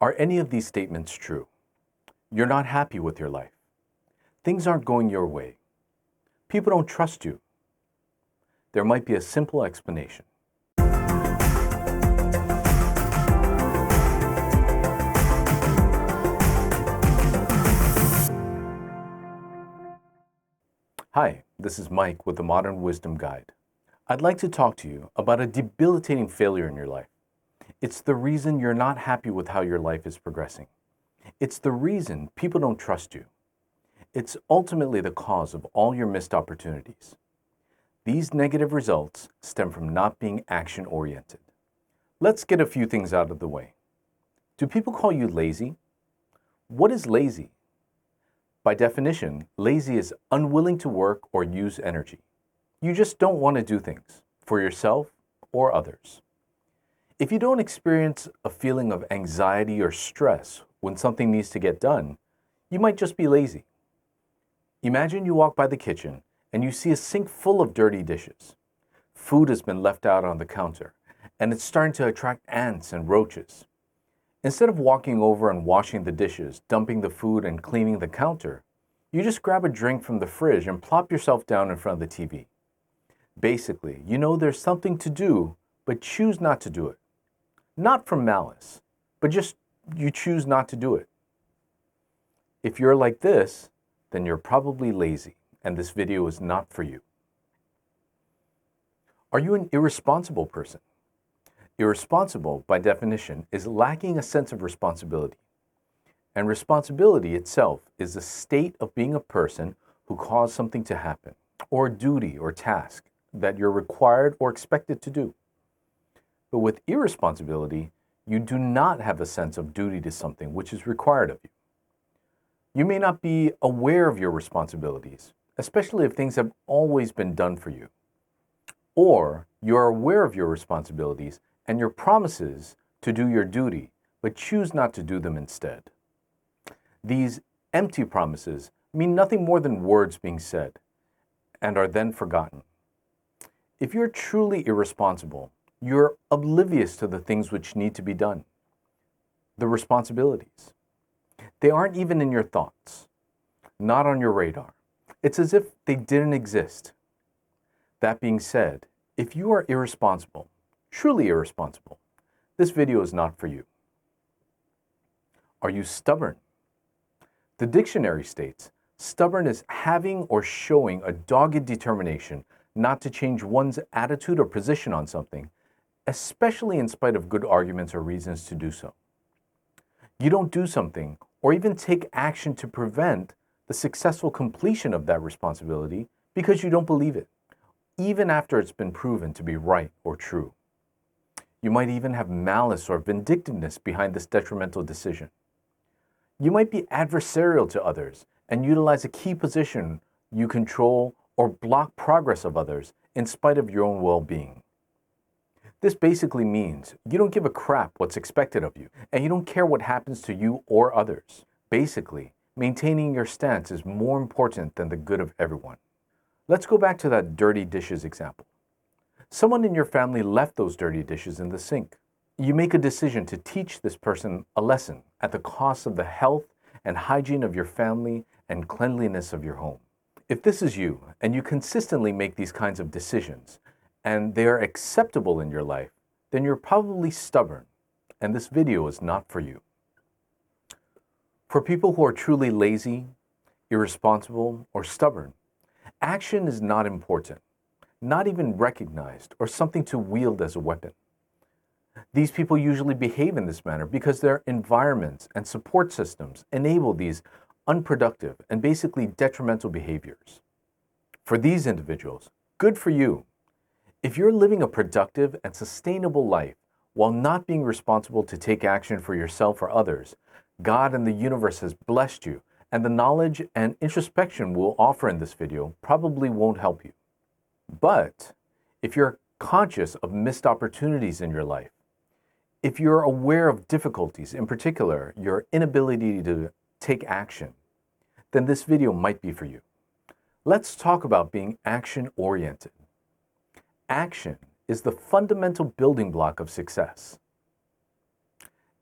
Are any of these statements true? You're not happy with your life. Things aren't going your way. People don't trust you. There might be a simple explanation. Hi, this is Mike with the Modern Wisdom Guide. I'd like to talk to you about a debilitating failure in your life. It's the reason you're not happy with how your life is progressing. It's the reason people don't trust you. It's ultimately the cause of all your missed opportunities. These negative results stem from not being action-oriented. Let's get a few things out of the way. Do people call you lazy? What is lazy? By definition, lazy is unwilling to work or use energy. You just don't want to do things for yourself or others. If you don't experience a feeling of anxiety or stress when something needs to get done, you might just be lazy. Imagine you walk by the kitchen and you see a sink full of dirty dishes. Food has been left out on the counter, and it's starting to attract ants and roaches. Instead of walking over and washing the dishes, dumping the food, and cleaning the counter, you just grab a drink from the fridge and plop yourself down in front of the TV. Basically, you know there's something to do, but choose not to do it. Not from malice, but just you choose not to do it. If you're like this, then you're probably lazy, and this video is not for you. Are you an irresponsible person? Irresponsible, by definition, is lacking a sense of responsibility. And responsibility itself is the state of being a person who caused something to happen, or a duty or task that you're required or expected to do. But with irresponsibility, you do not have a sense of duty to something which is required of you. You may not be aware of your responsibilities, especially if things have always been done for you. Or you are aware of your responsibilities and your promises to do your duty, but choose not to do them instead. These empty promises mean nothing more than words being said and are then forgotten. If you're truly irresponsible, you're oblivious to the things which need to be done, the responsibilities. They aren't even in your thoughts, not on your radar. It's as if they didn't exist. That being said, if you are irresponsible, truly irresponsible, this video is not for you. Are you stubborn? The dictionary states, stubborn is having or showing a dogged determination not to change one's attitude or position on something, especially in spite of good arguments or reasons to do so. You don't do something or even take action to prevent the successful completion of that responsibility because you don't believe it, even after it's been proven to be right or true. You might even have malice or vindictiveness behind this detrimental decision. You might be adversarial to others and utilize a key position you control or block progress of others in spite of your own well-being. This basically means you don't give a crap what's expected of you, and you don't care what happens to you or others. Basically, maintaining your stance is more important than the good of everyone. Let's go back to that dirty dishes example. Someone in your family left those dirty dishes in the sink. You make a decision to teach this person a lesson at the cost of the health and hygiene of your family and cleanliness of your home. If this is you, and you consistently make these kinds of decisions, and they are acceptable in your life, then you're probably stubborn, and this video is not for you. For people who are truly lazy, irresponsible, or stubborn, action is not important, not even recognized, or something to wield as a weapon. These people usually behave in this manner because their environments and support systems enable these unproductive and basically detrimental behaviors. For these individuals, good for you. If you're living a productive and sustainable life while not being responsible to take action for yourself or others, God and the universe has blessed you, and the knowledge and introspection we'll offer in this video probably won't help you. But if you're conscious of missed opportunities in your life, if you're aware of difficulties, in particular your inability to take action, then this video might be for you. Let's talk about being action-oriented. Action is the fundamental building block of success.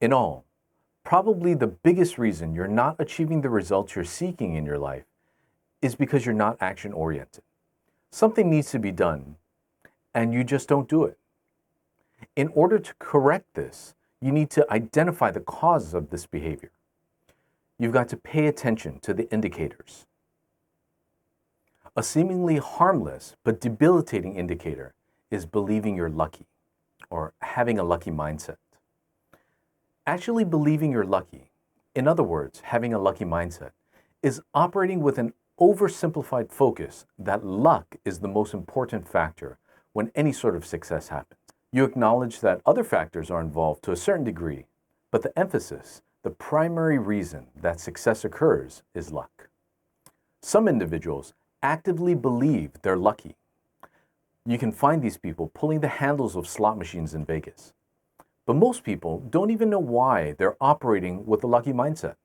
In all, Probably the biggest reason you're not achieving the results you're seeking in your life is because you're not action oriented. Something needs to be done, and you just don't do it. In order to correct this, you need to identify the causes of this behavior. You've got to pay attention to the indicators. A seemingly harmless but debilitating indicator is believing you're lucky or having a lucky mindset. Actually believing you're lucky, in other words, having a lucky mindset, is operating with an oversimplified focus that luck is the most important factor when any sort of success happens. You acknowledge that other factors are involved to a certain degree, but the emphasis, the primary reason that success occurs is luck. Some individuals actively believe they're lucky. You can find these people pulling the handles of slot machines in Vegas. But most people don't even know why they're operating with a lucky mindset.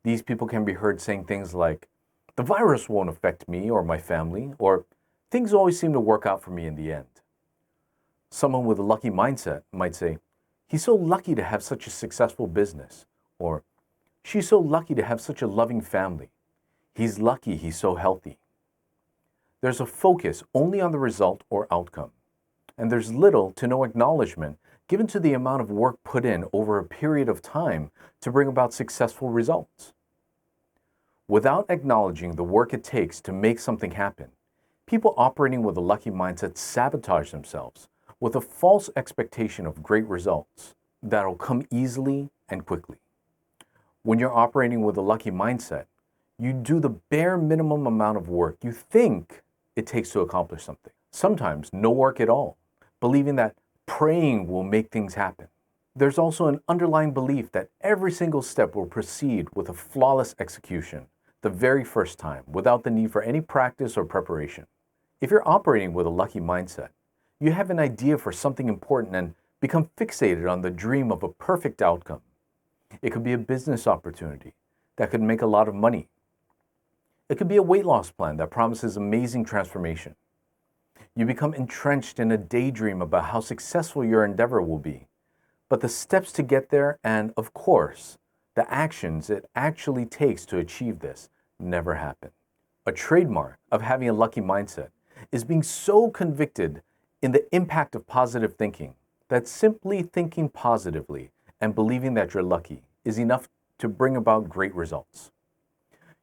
These people can be heard saying things like, "The virus won't affect me or my family," or "Things always seem to work out for me in the end." Someone with a lucky mindset might say, "He's so lucky to have such a successful business," or "She's so lucky to have such a loving family. He's lucky he's so healthy." There's a focus only on the result or outcome, and there's little to no acknowledgement given to the amount of work put in over a period of time to bring about successful results. Without acknowledging the work it takes to make something happen, people operating with a lucky mindset sabotage themselves with a false expectation of great results that'll come easily and quickly. When you're operating with a lucky mindset, you do the bare minimum amount of work you think it takes to accomplish something. Sometimes no work at all, believing that praying will make things happen. There's also an underlying belief that every single step will proceed with a flawless execution the very first time without the need for any practice or preparation. If you're operating with a lucky mindset, you have an idea for something important and become fixated on the dream of a perfect outcome. It could be a business opportunity that could make a lot of money. It could be a weight loss plan that promises amazing transformation. You become entrenched in a daydream about how successful your endeavor will be. But the steps to get there and, of course, the actions it actually takes to achieve this never happen. A trademark of having a lucky mindset is being so convicted in the impact of positive thinking that simply thinking positively and believing that you're lucky is enough to bring about great results.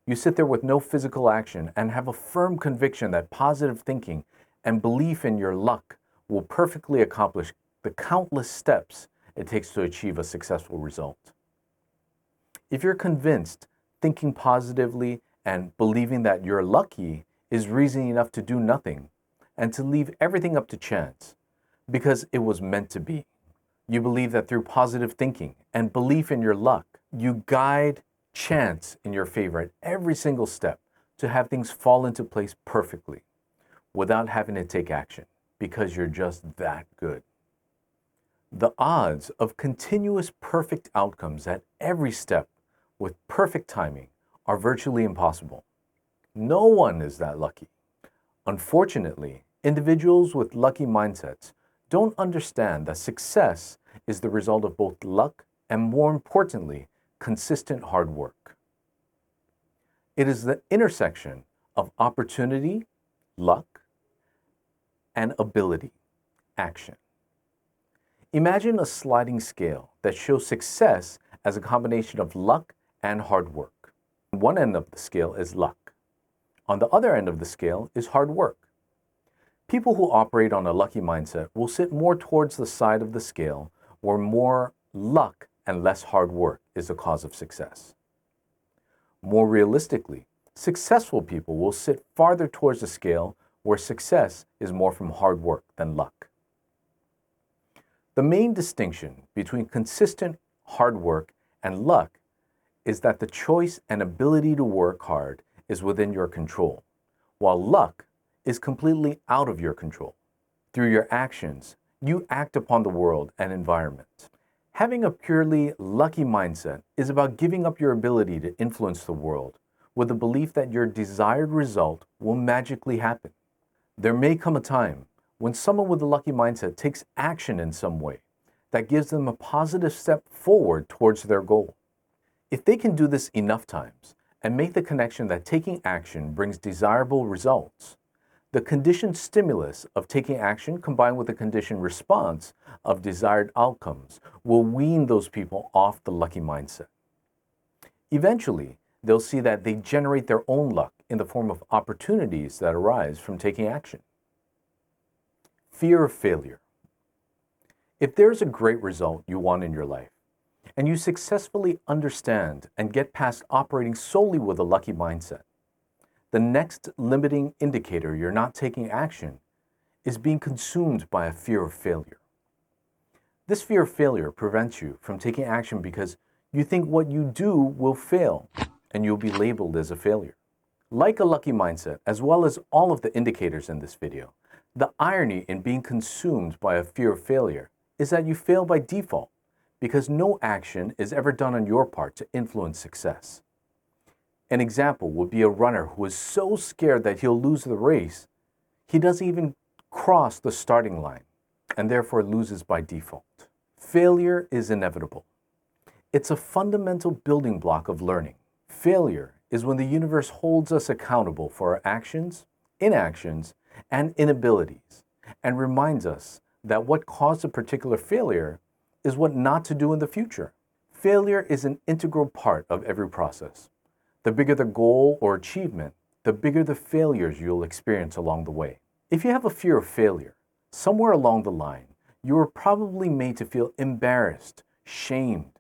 You sit there with no physical action and have a firm conviction that positive thinking and belief in your luck will perfectly accomplish the countless steps it takes to achieve a successful result. If you're convinced thinking positively and believing that you're lucky is reason enough to do nothing and to leave everything up to chance because it was meant to be, you believe that through positive thinking and belief in your luck, you guide chance in your favor at every single step to have things fall into place perfectly without having to take action because you're just that good. The odds of continuous perfect outcomes at every step with perfect timing are virtually impossible. No one is that lucky. Unfortunately, individuals with lucky mindsets don't understand that success is the result of both luck and, more importantly, consistent hard work. It is the intersection of opportunity, luck, and ability, action. Imagine a sliding scale that shows success as a combination of luck and hard work. One end of the scale is luck. On the other end of the scale is hard work. People who operate on a lucky mindset will sit more towards the side of the scale where more luck and less hard work is the cause of success. More realistically, successful people will sit farther towards the scale where success is more from hard work than luck. The main distinction between consistent hard work and luck is that the choice and ability to work hard is within your control, while luck is completely out of your control. Through your actions, you act upon the world and environment. Having a purely lucky mindset is about giving up your ability to influence the world with the belief that your desired result will magically happen. There may come a time when someone with a lucky mindset takes action in some way that gives them a positive step forward towards their goal. If they can do this enough times and make the connection that taking action brings desirable results, the conditioned stimulus of taking action combined with the conditioned response of desired outcomes will wean those people off the lucky mindset. Eventually, they'll see that they generate their own luck in the form of opportunities that arise from taking action. Fear of failure. If there's a great result you want in your life, and you successfully understand and get past operating solely with a lucky mindset, the next limiting indicator you're not taking action is being consumed by a fear of failure. This fear of failure prevents you from taking action because you think what you do will fail and you'll be labeled as a failure. Like a lucky mindset, as well as all of the indicators in this video, the irony in being consumed by a fear of failure is that you fail by default because no action is ever done on your part to influence success. An example would be a runner who is so scared that he'll lose the race, he doesn't even cross the starting line and therefore loses by default. Failure is inevitable. It's a fundamental building block of learning. Failure is when the universe holds us accountable for our actions, inactions, and inabilities, and reminds us that what caused a particular failure is what not to do in the future. Failure is an integral part of every process. The bigger the goal or achievement, the bigger the failures you'll experience along the way. If you have a fear of failure, somewhere along the line, you were probably made to feel embarrassed, shamed,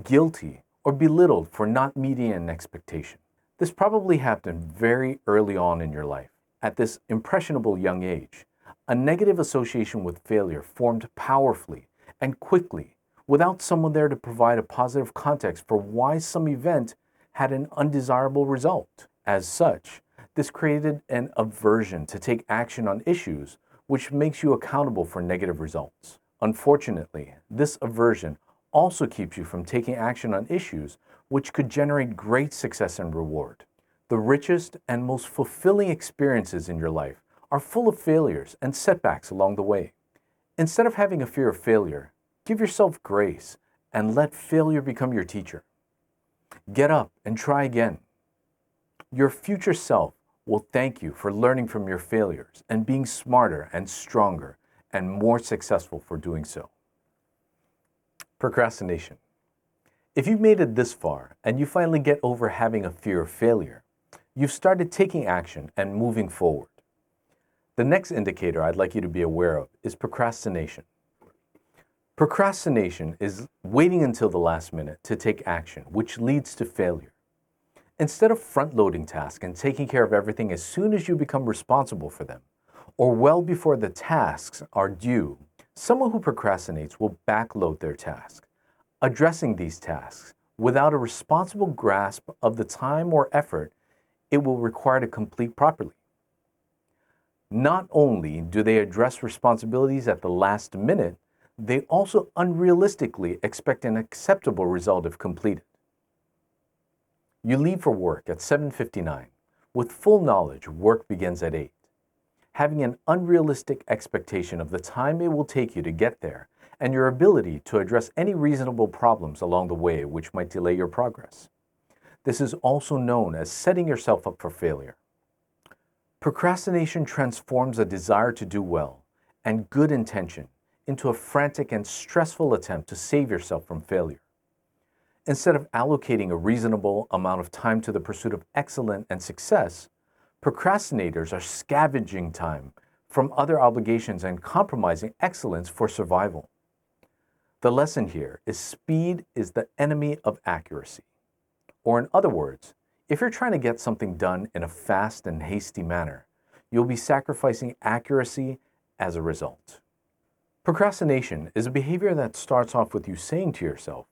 guilty, or belittled for not meeting an expectation. This probably happened very early on in your life. At this impressionable young age, a negative association with failure formed powerfully and quickly without someone there to provide a positive context for why some event had an undesirable result. As such, this created an aversion to take action on issues which makes you accountable for negative results. Unfortunately, this aversion also keeps you from taking action on issues which could generate great success and reward. The richest and most fulfilling experiences in your life are full of failures and setbacks along the way. Instead of having a fear of failure, give yourself grace and let failure become your teacher. Get up and try again. Your future self will thank you for learning from your failures and being smarter and stronger and more successful for doing so. Procrastination. If you've made it this far and you finally get over having a fear of failure, you've started taking action and moving forward. The next indicator I'd like you to be aware of is procrastination. Procrastination is waiting until the last minute to take action, which leads to failure. Instead of front-loading tasks and taking care of everything as soon as you become responsible for them, or well before the tasks are due, someone who procrastinates will backload their task, addressing these tasks without a responsible grasp of the time or effort it will require to complete properly. Not only do they address responsibilities at the last minute, they also unrealistically expect an acceptable result if completed. You leave for work at 7:59 with full knowledge work begins at 8, having an unrealistic expectation of the time it will take you to get there and your ability to address any reasonable problems along the way which might delay your progress. This is also known as setting yourself up for failure. Procrastination transforms a desire to do well and good intention into a frantic and stressful attempt to save yourself from failure. Instead of allocating a reasonable amount of time to the pursuit of excellence and success, procrastinators are scavenging time from other obligations and compromising excellence for survival. The lesson here is speed is the enemy of accuracy. Or in other words, if you're trying to get something done in a fast and hasty manner, you'll be sacrificing accuracy as a result. Procrastination is a behavior that starts off with you saying to yourself,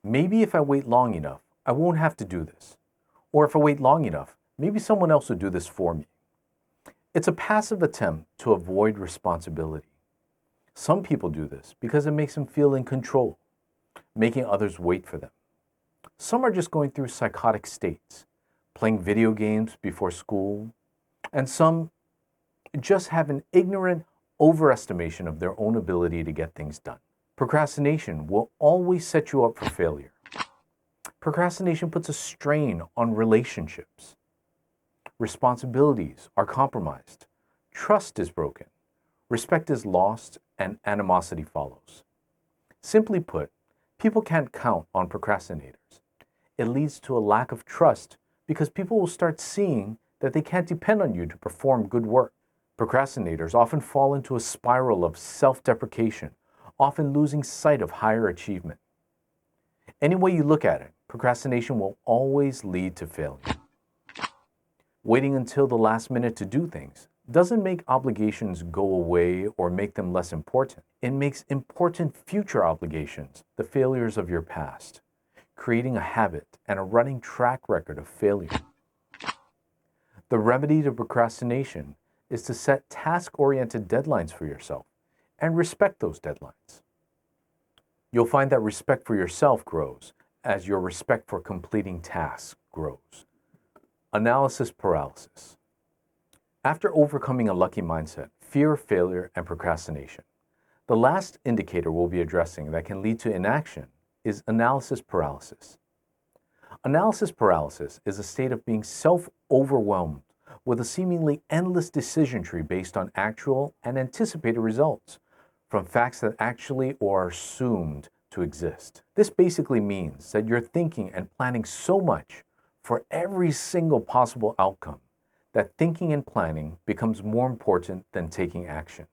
maybe if I wait long enough, I won't have to do this. Or if I wait long enough, maybe someone else will do this for me. It's a passive attempt to avoid responsibility. Some people do this because it makes them feel in control, making others wait for them. Some are just going through psychotic states, playing video games before school, and some just have an ignorant overestimation of their own ability to get things done. Procrastination will always set you up for failure. Procrastination puts a strain on relationships. Responsibilities are compromised. Trust is broken. Respect is lost, and animosity follows. Simply put, people can't count on procrastinators. It leads to a lack of trust because people will start seeing that they can't depend on you to perform good work. Procrastinators often fall into a spiral of self-deprecation, often losing sight of higher achievement. Any way you look at it, procrastination will always lead to failure. Waiting until the last minute to do things doesn't make obligations go away or make them less important. It makes important future obligations the failures of your past, creating a habit and a running track record of failure. The remedy to procrastination is to set task-oriented deadlines for yourself and respect those deadlines. You'll find that respect for yourself grows as your respect for completing tasks grows. Analysis paralysis. After overcoming a lucky mindset, fear of failure, and procrastination, the last indicator we'll be addressing that can lead to inaction is analysis paralysis. Analysis paralysis is a state of being self-overwhelmed with a seemingly endless decision tree based on actual and anticipated results from facts that actually or are assumed to exist. This basically means that you're thinking and planning so much for every single possible outcome that thinking and planning becomes more important than taking action.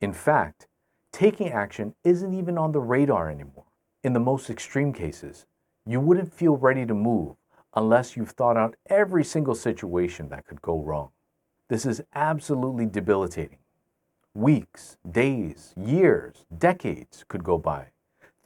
In fact, taking action isn't even on the radar anymore. In the most extreme cases, you wouldn't feel ready to move unless you've thought out every single situation that could go wrong. This is absolutely debilitating. Weeks, days, years, decades could go by,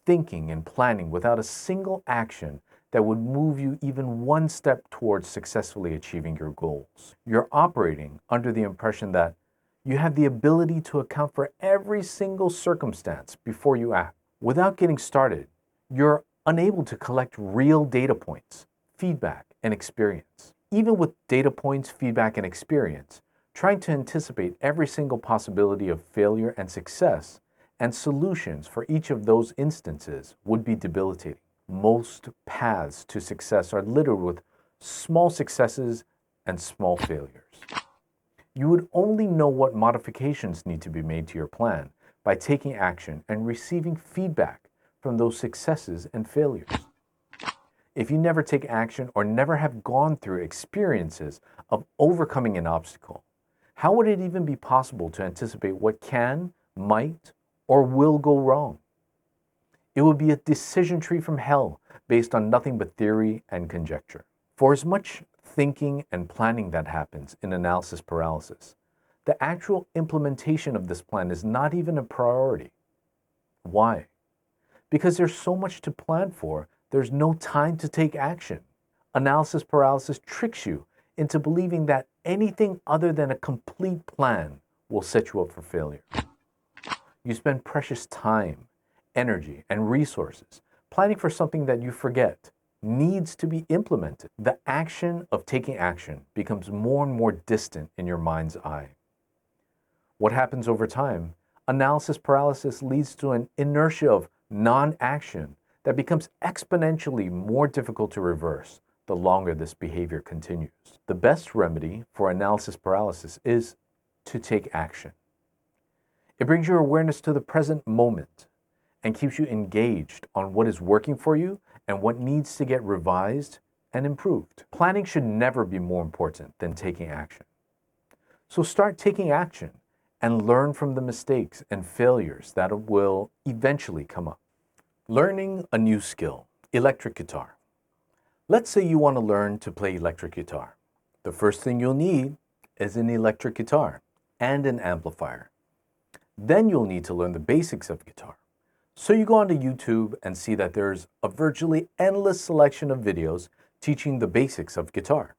thinking and planning without a single action that would move you even one step towards successfully achieving your goals. You're operating under the impression that you have the ability to account for every single circumstance before you act. Without getting started, you're unable to collect real data points, feedback, and experience. Even with data points, feedback, and experience, trying to anticipate every single possibility of failure and success and solutions for each of those instances would be debilitating. Most paths to success are littered with small successes and small failures. You would only know what modifications need to be made to your plan by taking action and receiving feedback from those successes and failures. If you never take action or never have gone through experiences of overcoming an obstacle, how would it even be possible to anticipate what can, might, or will go wrong? It would be a decision tree from hell based on nothing but theory and conjecture. For as much thinking and planning that happens in analysis paralysis, the actual implementation of this plan is not even a priority. Why? Because there's so much to plan for, there's no time to take action. Analysis paralysis tricks you into believing that anything other than a complete plan will set you up for failure. You spend precious time, energy, and resources planning for something that you forget needs to be implemented. The action of taking action becomes more and more distant in your mind's eye. What happens over time? Analysis paralysis leads to an inertia of non-action that becomes exponentially more difficult to reverse the longer this behavior continues. The best remedy for analysis paralysis is to take action. It brings your awareness to the present moment and keeps you engaged on what is working for you and what needs to get revised and improved. Planning should never be more important than taking action. So start taking action and learn from the mistakes and failures that will eventually come up. Learning a new skill, electric guitar. Let's say you want to learn to play electric guitar. The first thing you'll need is an electric guitar and an amplifier. Then you'll need to learn the basics of guitar. So you go onto YouTube and see that there's a virtually endless selection of videos teaching the basics of guitar.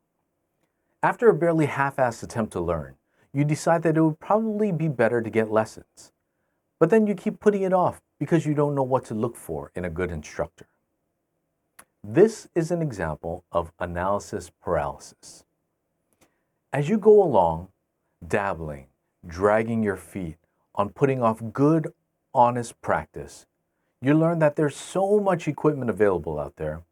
After a barely half-assed attempt to learn, you decide that it would probably be better to get lessons. But then you keep putting it off because you don't know what to look for in a good instructor. This is an example of analysis paralysis. As you go along, dabbling, dragging your feet on putting off good honest practice, you learn that there's so much equipment available out there.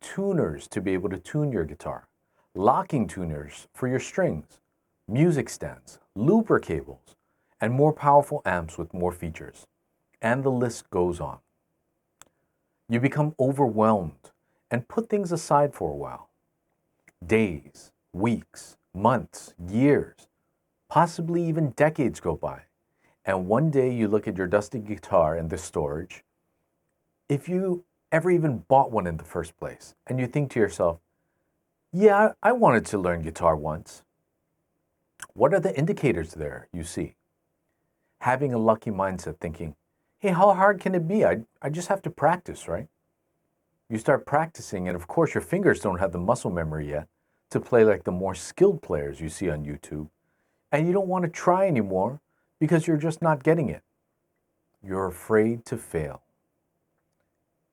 Tuners to be able to tune your guitar, locking tuners for your strings, music stands, looper cables, and more powerful amps with more features. And the list goes on. You become overwhelmed and put things aside for a while. Days, weeks, months, years, possibly even decades go by. And one day you look at your dusty guitar in the storage. If you ever even bought one in the first place, and you think to yourself, yeah, I wanted to learn guitar once. What are the indicators there you see? Having a lucky mindset thinking, hey, how hard can it be? I just have to practice, right? You start practicing, and of course your fingers don't have the muscle memory yet to play like the more skilled players you see on YouTube. And you don't want to try anymore because you're just not getting it. You're afraid to fail.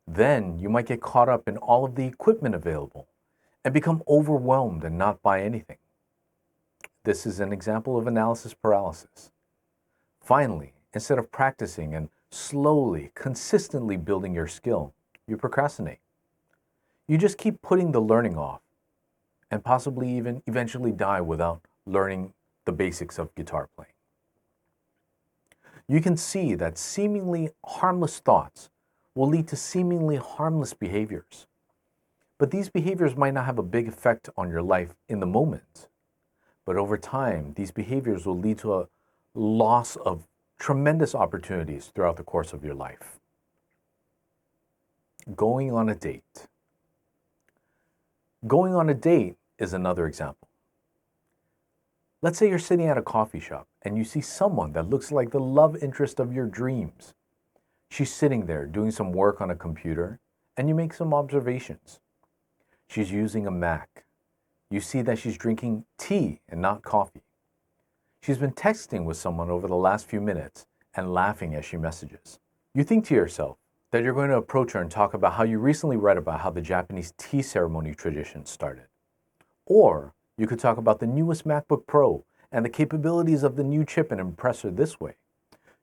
Then you might get caught up in all of the equipment available and become overwhelmed and not buy anything. This is an example of analysis paralysis. Finally, instead of practicing and slowly, consistently building your skill, you procrastinate. You just keep putting the learning off and possibly even eventually die without learning the basics of guitar playing. You can see that seemingly harmless thoughts will lead to seemingly harmless behaviors. But these behaviors might not have a big effect on your life in the moment. But over time, these behaviors will lead to a loss of tremendous opportunities throughout the course of your life. Going on a date. Going on a date is another example. Let's say you're sitting at a coffee shop and you see someone that looks like the love interest of your dreams. She's sitting there doing some work on a computer, and you make some observations. She's using a Mac. You see that she's drinking tea and not coffee. She's been texting with someone over the last few minutes and laughing as she messages. You think to yourself that you're going to approach her and talk about how you recently read about how the Japanese tea ceremony tradition started. Or you could talk about the newest MacBook Pro and the capabilities of the new chip and impress her this way.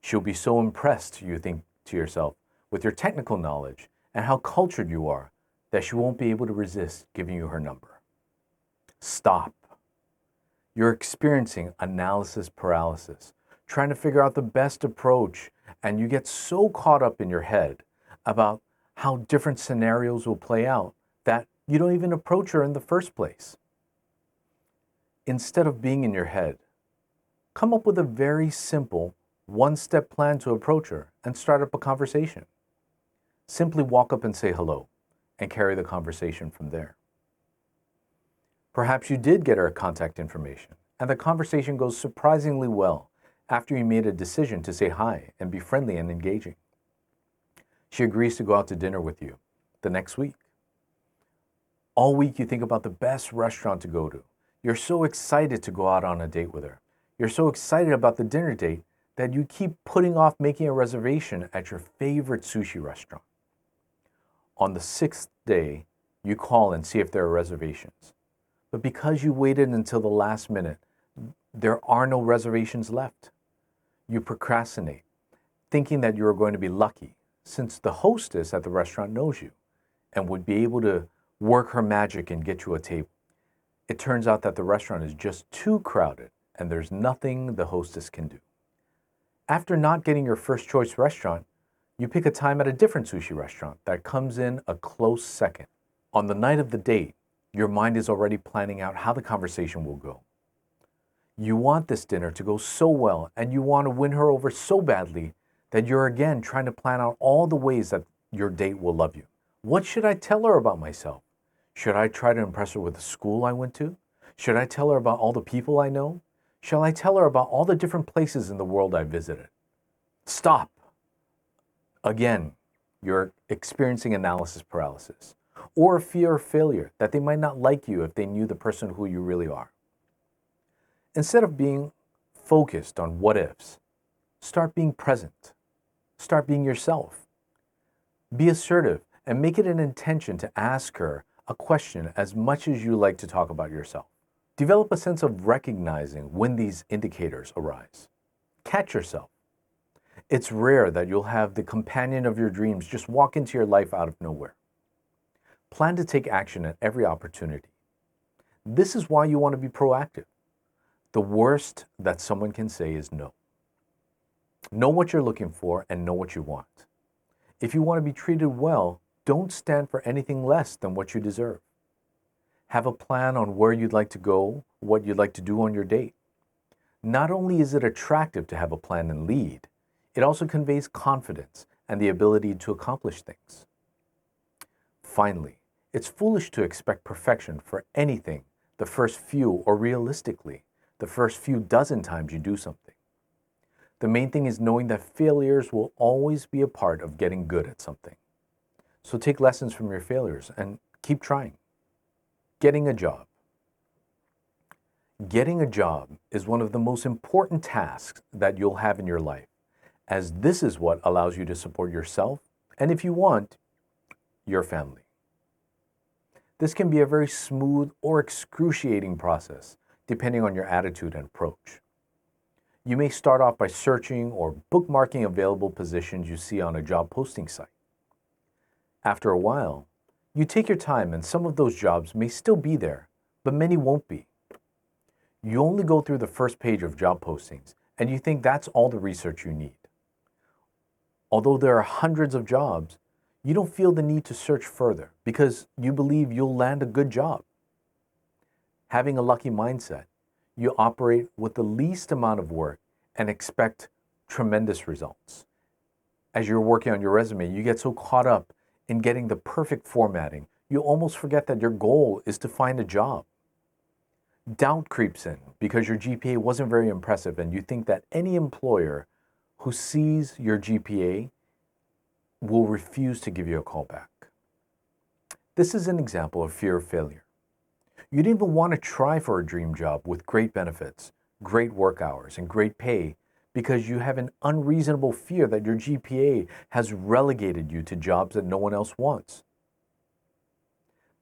She'll be so impressed, you think to yourself, with your technical knowledge and how cultured you are that she won't be able to resist giving you her number. Stop. You're experiencing analysis paralysis, trying to figure out the best approach, and you get so caught up in your head about how different scenarios will play out that you don't even approach her in the first place. Instead of being in your head, come up with a very simple one-step plan to approach her and start up a conversation. Simply walk up and say hello and carry the conversation from there. Perhaps you did get her contact information and the conversation goes surprisingly well after you made a decision to say hi and be friendly and engaging. She agrees to go out to dinner with you the next week. All week you think about the best restaurant to go to. You're so excited to go out on a date with her. You're so excited about the dinner date that you keep putting off making a reservation at your favorite sushi restaurant. On the 6th day, you call and see if there are reservations. But because you waited until the last minute, there are no reservations left. You procrastinate, thinking that you are going to be lucky, since the hostess at the restaurant knows you and would be able to work her magic and get you a table. It turns out that the restaurant is just too crowded and there's nothing the hostess can do. After not getting your first choice restaurant, you pick a time at a different sushi restaurant that comes in a close second. On the night of the date, your mind is already planning out how the conversation will go. You want this dinner to go so well and you want to win her over so badly that you're again trying to plan out all the ways that your date will love you. What should I tell her about myself? Should I try to impress her with the school I went to? Should I tell her about all the people I know? Shall I tell her about all the different places in the world I visited? Stop. Again, you're experiencing analysis paralysis or fear of failure, that they might not like you if they knew the person who you really are. Instead of being focused on what ifs, start being present. Start being yourself. Be assertive and make it an intention to ask her a question as much as you like to talk about yourself. Develop a sense of recognizing when these indicators arise. Catch yourself. It's rare that you'll have the companion of your dreams just walk into your life out of nowhere. Plan to take action at every opportunity. This is why you want to be proactive. The worst that someone can say is no. Know what you're looking for and know what you want. If you want to be treated well, don't stand for anything less than what you deserve. Have a plan on where you'd like to go, what you'd like to do on your date. Not only is it attractive to have a plan and lead, it also conveys confidence and the ability to accomplish things. Finally, it's foolish to expect perfection for anything the first few, or realistically, the first few dozen times you do something. The main thing is knowing that failures will always be a part of getting good at something. So take lessons from your failures and keep trying. Getting a job. Getting a job is one of the most important tasks that you'll have in your life, as this is what allows you to support yourself and, if you want, your family. This can be a very smooth or excruciating process, depending on your attitude and approach. You may start off by searching or bookmarking available positions you see on a job posting site. After a while, you take your time and some of those jobs may still be there, but many won't be. You only go through the first page of job postings and you think that's all the research you need. Although there are hundreds of jobs, you don't feel the need to search further because you believe you'll land a good job. Having a lucky mindset, you operate with the least amount of work and expect tremendous results. As you're working on your resume, you get so caught up in getting the perfect formatting, you almost forget that your goal is to find a job. Doubt creeps in because your GPA wasn't very impressive and you think that any employer who sees your GPA will refuse to give you a call back. This is an example of fear of failure. You didn't even want to try for a dream job with great benefits, great work hours, and great pay because you have an unreasonable fear that your GPA has relegated you to jobs that no one else wants.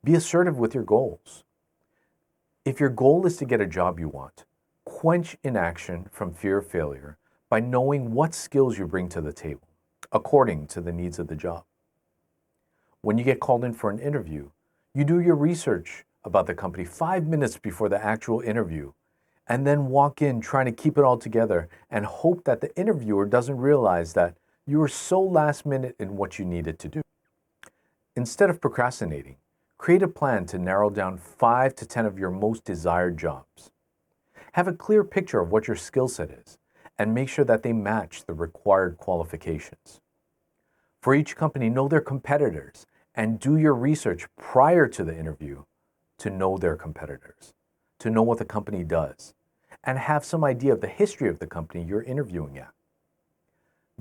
Be assertive with your goals. If your goal is to get a job you want, quench inaction from fear of failure by knowing what skills you bring to the table, according to the needs of the job. When you get called in for an interview, you do your research about the company 5 minutes before the actual interview, and then walk in trying to keep it all together and hope that the interviewer doesn't realize that you were so last minute in what you needed to do. Instead of procrastinating, create a plan to narrow down 5 to 10 of your most desired jobs. Have a clear picture of what your skill set is and make sure that they match the required qualifications. For each company, know their competitors and do your research prior to the interview to know their competitors, to know what the company does, and have some idea of the history of the company you're interviewing at.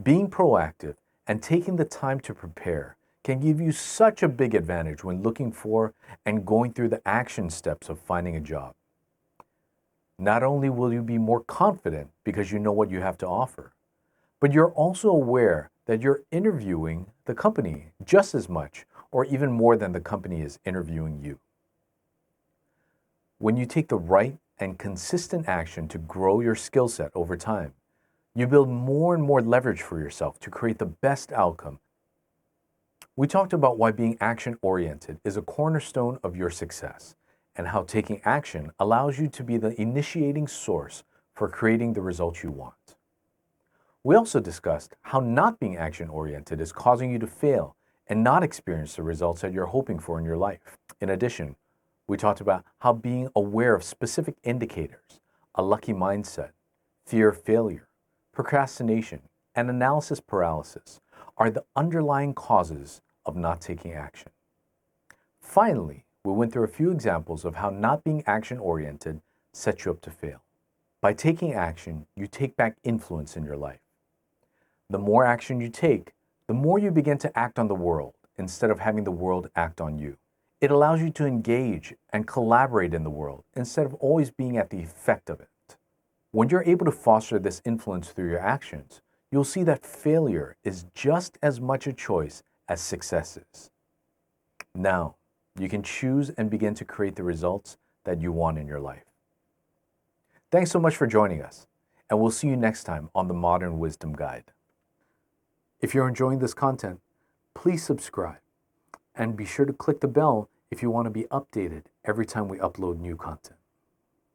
Being proactive and taking the time to prepare can give you such a big advantage when looking for and going through the action steps of finding a job. Not only will you be more confident because you know what you have to offer, but you're also aware that you're interviewing the company just as much or even more than the company is interviewing you. When you take the right and consistent action to grow your skill set over time, you build more and more leverage for yourself to create the best outcome. We talked about why being action-oriented is a cornerstone of your success and how taking action allows you to be the initiating source for creating the results you want. We also discussed how not being action-oriented is causing you to fail and not experience the results that you're hoping for in your life. In addition, we talked about how being aware of specific indicators, a lucky mindset, fear of failure, procrastination, and analysis paralysis are the underlying causes of not taking action. Finally, we went through a few examples of how not being action-oriented sets you up to fail. By taking action, you take back influence in your life. The more action you take, the more you begin to act on the world instead of having the world act on you. It allows you to engage and collaborate in the world instead of always being at the effect of it. When you're able to foster this influence through your actions, you'll see that failure is just as much a choice as success is. Now, you can choose and begin to create the results that you want in your life. Thanks so much for joining us, and we'll see you next time on the Modern Wisdom Guide. If you're enjoying this content, please subscribe and be sure to click the bell if you want to be updated every time we upload new content.